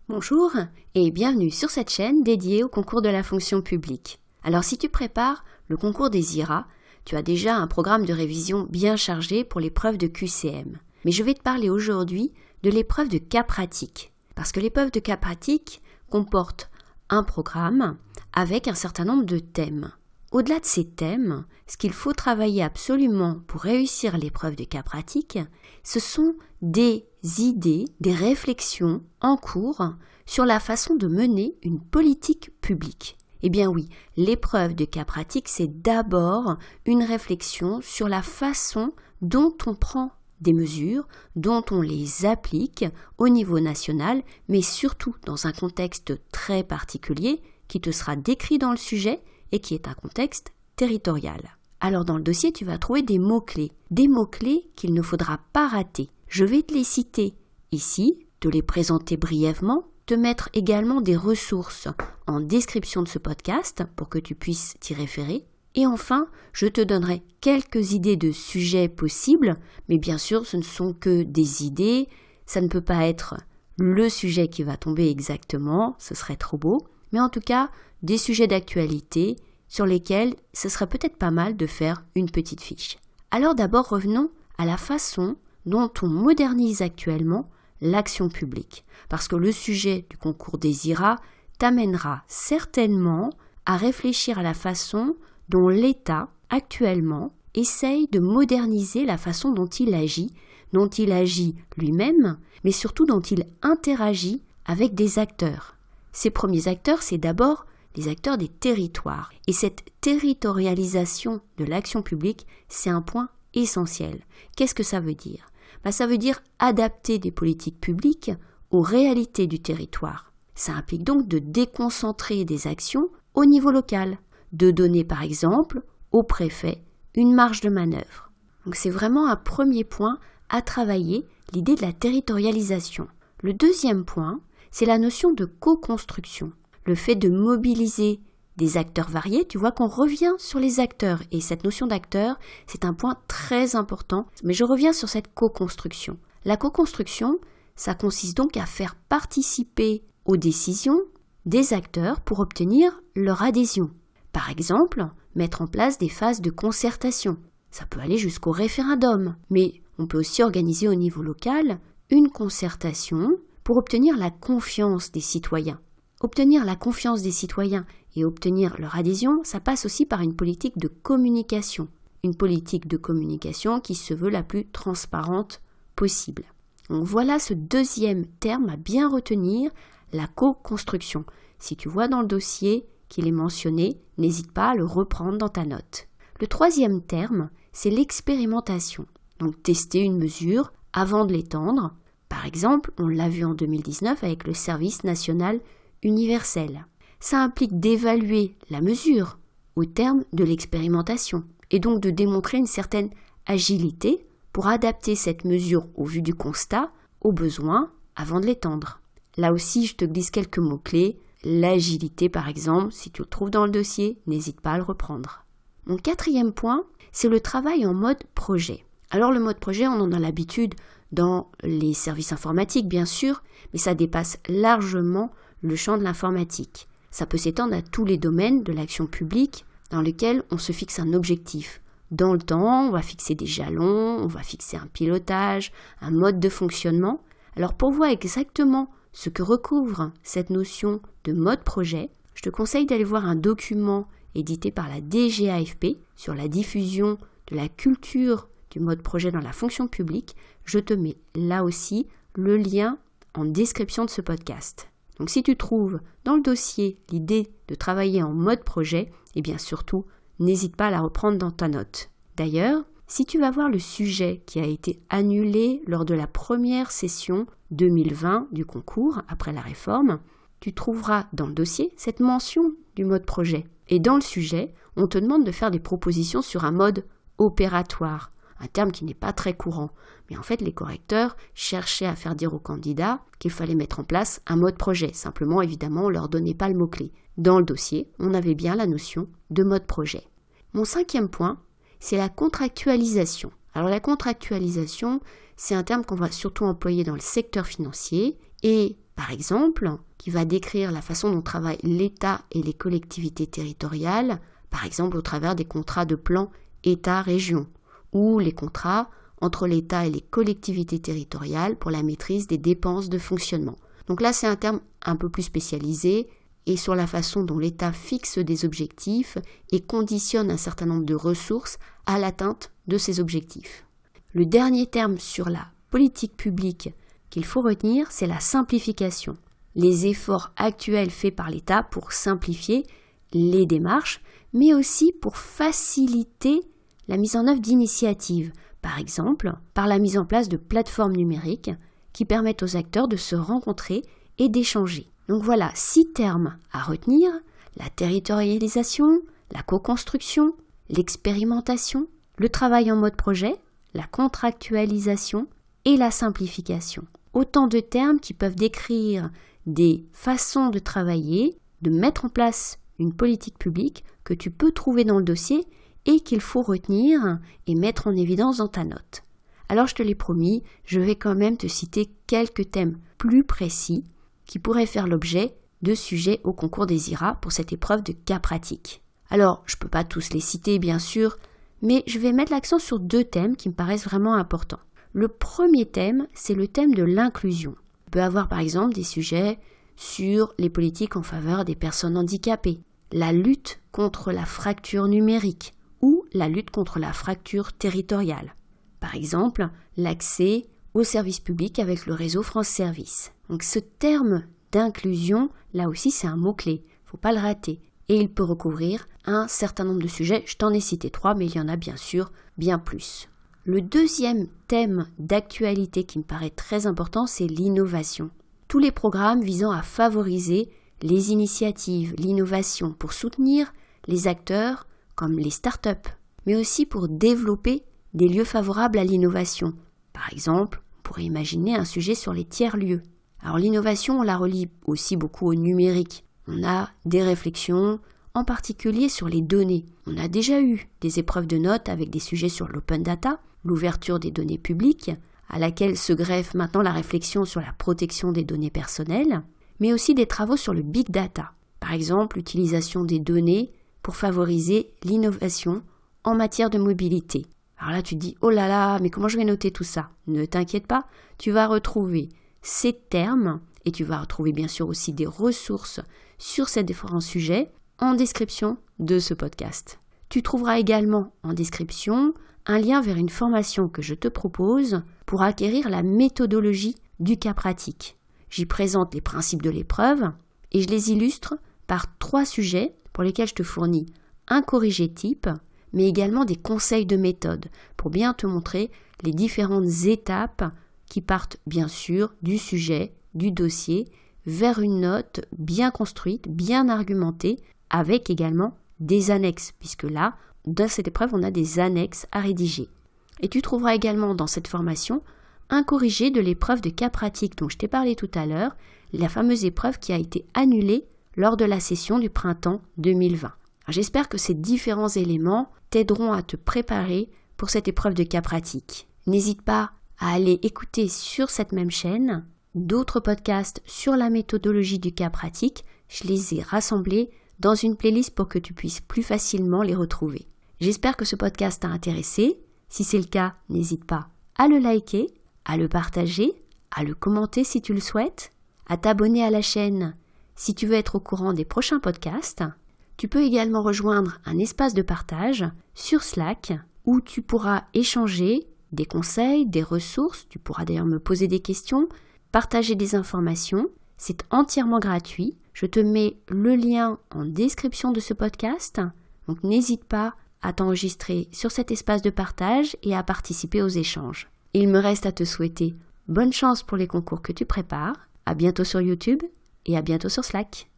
Bonjour et bienvenue sur cette chaîne dédiée au concours de la fonction publique. Alors si tu prépares le concours des IRA, tu as déjà un programme de révision bien chargé pour l'épreuve de QCM. Mais je vais te parler aujourd'hui de l'épreuve de cas pratique. Parce que l'épreuve de cas pratique comporte un programme avec un certain nombre de thèmes. Au-delà de ces thèmes, ce qu'il faut travailler absolument pour réussir l'épreuve de cas pratique, ce sont des idées, des réflexions en cours sur la façon de mener une politique publique. Eh bien oui, l'épreuve de cas pratique, c'est d'abord une réflexion sur la façon dont on prend des mesures, dont on les applique au niveau national, mais surtout dans un contexte très particulier qui te sera décrit dans le sujet et qui est un contexte territorial. Alors dans le dossier, tu vas trouver des mots-clés qu'il ne faudra pas rater. Je vais te les citer ici, te les présenter brièvement, te mettre également des ressources en description de ce podcast pour que tu puisses t'y référer. Et enfin, je te donnerai quelques idées de sujets possibles, mais bien sûr, ce ne sont que des idées, ça ne peut pas être le sujet qui va tomber exactement, ce serait trop beau, mais en tout cas, des sujets d'actualité sur lesquels ce serait peut-être pas mal de faire une petite fiche. Alors d'abord, revenons à la façon dont on modernise actuellement l'action publique, parce que le sujet du concours des IRA t'amènera certainement à réfléchir à la façon dont l'État, actuellement, essaye de moderniser la façon dont il agit lui-même, mais surtout dont il interagit avec des acteurs. Ces premiers acteurs, c'est d'abord les acteurs des territoires. Et cette territorialisation de l'action publique, c'est un point essentiel. Qu'est-ce que ça veut dire ? Ça veut dire adapter des politiques publiques aux réalités du territoire. Ça implique donc de déconcentrer des actions au niveau local, de donner par exemple au préfet une marge de manœuvre. Donc c'est vraiment un premier point à travailler, l'idée de la territorialisation. Le deuxième point, c'est la notion de co-construction. Le fait de mobiliser des acteurs variés, tu vois qu'on revient sur les acteurs. Et cette notion d'acteur, c'est un point très important. Mais je reviens sur cette co-construction. La co-construction, ça consiste donc à faire participer aux décisions des acteurs pour obtenir leur adhésion. Par exemple, mettre en place des phases de concertation. Ça peut aller jusqu'au référendum. Mais on peut aussi organiser au niveau local une concertation pour obtenir la confiance des citoyens. Obtenir la confiance des citoyens et obtenir leur adhésion, ça passe aussi par une politique de communication. Une politique de communication qui se veut la plus transparente possible. Donc voilà ce deuxième terme à bien retenir, la co-construction. Si tu vois dans le dossier qu'il est mentionné, n'hésite pas à le reprendre dans ta note. Le troisième terme, c'est l'expérimentation. Donc tester une mesure avant de l'étendre. Par exemple, on l'a vu en 2019 avec le service national universel. Ça implique d'évaluer la mesure au terme de l'expérimentation et donc de démontrer une certaine agilité pour adapter cette mesure au vu du constat, aux besoins, avant de l'étendre. Là aussi, je te glisse quelques mots-clés. L'agilité, par exemple, si tu le trouves dans le dossier, n'hésite pas à le reprendre. Mon quatrième point, c'est le travail en mode projet. Alors le mode projet, on en a l'habitude dans les services informatiques, bien sûr, mais ça dépasse largement le champ de l'informatique. Ça peut s'étendre à tous les domaines de l'action publique dans lesquels on se fixe un objectif. Dans le temps, on va fixer des jalons, on va fixer un pilotage, un mode de fonctionnement. Alors pour voir exactement ce que recouvre cette notion de mode projet, je te conseille d'aller voir un document édité par la DGAFP sur la diffusion de la culture du mode projet dans la fonction publique. Je te mets là aussi le lien en description de ce podcast. Donc si tu trouves dans le dossier l'idée de travailler en mode projet, eh bien surtout, n'hésite pas à la reprendre dans ta note. D'ailleurs, si tu vas voir le sujet qui a été annulé lors de la première session 2020 du concours, après la réforme, tu trouveras dans le dossier cette mention du mode projet. Et dans le sujet, on te demande de faire des propositions sur un mode opératoire, un terme qui n'est pas très courant. Mais en fait, les correcteurs cherchaient à faire dire aux candidats qu'il fallait mettre en place un mode projet. Simplement, évidemment, on ne leur donnait pas le mot-clé. Dans le dossier, on avait bien la notion de mode projet. Mon cinquième point, c'est la contractualisation. Alors la contractualisation, c'est un terme qu'on va surtout employer dans le secteur financier et par exemple, qui va décrire la façon dont travaillent l'État et les collectivités territoriales, par exemple au travers des contrats de plan État-région, ou les contrats entre l'État et les collectivités territoriales pour la maîtrise des dépenses de fonctionnement. Donc là, c'est un terme un peu plus spécialisé et sur la façon dont l'État fixe des objectifs et conditionne un certain nombre de ressources à l'atteinte de ces objectifs. Le dernier terme sur la politique publique qu'il faut retenir, c'est la simplification. Les efforts actuels faits par l'État pour simplifier les démarches, mais aussi pour faciliter la mise en œuvre d'initiatives, par exemple par la mise en place de plateformes numériques qui permettent aux acteurs de se rencontrer et d'échanger. Donc voilà 6 termes à retenir: la territorialisation, la co-construction, l'expérimentation, le travail en mode projet, la contractualisation et la simplification. Autant de termes qui peuvent décrire des façons de travailler, de mettre en place une politique publique que tu peux trouver dans le dossier et qu'il faut retenir et mettre en évidence dans ta note. Alors je te l'ai promis, je vais quand même te citer quelques thèmes plus précis qui pourraient faire l'objet de sujets au concours des IRA pour cette épreuve de cas pratique. Alors, je ne peux pas tous les citer bien sûr, mais je vais mettre l'accent sur 2 thèmes qui me paraissent vraiment importants. Le premier thème, c'est le thème de l'inclusion. On peut avoir par exemple des sujets sur les politiques en faveur des personnes handicapées, la lutte contre la fracture numérique ou la lutte contre la fracture territoriale. Par exemple, l'accès aux services publics avec le réseau France Service. Donc ce terme d'inclusion, là aussi c'est un mot-clé, il ne faut pas le rater. Et il peut recouvrir un certain nombre de sujets, je t'en ai cité 3, mais il y en a bien sûr bien plus. Le deuxième thème d'actualité qui me paraît très important, c'est l'innovation. Tous les programmes visant à favoriser les initiatives, l'innovation, pour soutenir les acteurs comme les startups, mais aussi pour développer des lieux favorables à l'innovation. Par exemple, on pourrait imaginer un sujet sur les tiers-lieux. Alors l'innovation, on la relie aussi beaucoup au numérique. On a des réflexions, en particulier sur les données. On a déjà eu des épreuves de notes avec des sujets sur l'open data, l'ouverture des données publiques, à laquelle se greffe maintenant la réflexion sur la protection des données personnelles, mais aussi des travaux sur le big data. Par exemple, l'utilisation des données pour favoriser l'innovation en matière de mobilité. Alors là, tu te dis, oh là là, mais comment je vais noter tout ça? Ne t'inquiète pas, tu vas retrouver ces termes et tu vas retrouver bien sûr aussi des ressources sur ces différents sujets en description de ce podcast. Tu trouveras également en description un lien vers une formation que je te propose pour acquérir la méthodologie du cas pratique. J'y présente les principes de l'épreuve et je les illustre par 3 sujets pour lesquels je te fournis un corrigé type, mais également des conseils de méthode pour bien te montrer les différentes étapes qui partent bien sûr du sujet, du dossier, vers une note bien construite, bien argumentée, avec également des annexes, puisque là, dans cette épreuve, on a des annexes à rédiger. Et tu trouveras également dans cette formation un corrigé de l'épreuve de cas pratique dont je t'ai parlé tout à l'heure, la fameuse épreuve qui a été annulée lors de la session du printemps 2020. Alors, j'espère que ces différents éléments t'aideront à te préparer pour cette épreuve de cas pratique. N'hésite pas à aller écouter sur cette même chaîne d'autres podcasts sur la méthodologie du cas pratique. Je les ai rassemblés dans une playlist pour que tu puisses plus facilement les retrouver. J'espère que ce podcast t'a intéressé. Si c'est le cas, n'hésite pas à le liker, à le partager, à le commenter si tu le souhaites, à t'abonner à la chaîne si tu veux être au courant des prochains podcasts. Tu peux également rejoindre un espace de partage sur Slack où tu pourras échanger des conseils, des ressources, tu pourras d'ailleurs me poser des questions, partager des informations. C'est entièrement gratuit. Je te mets le lien en description de ce podcast. Donc n'hésite pas à t'enregistrer sur cet espace de partage et à participer aux échanges. Il me reste à te souhaiter bonne chance pour les concours que tu prépares. À bientôt sur YouTube et à bientôt sur Slack.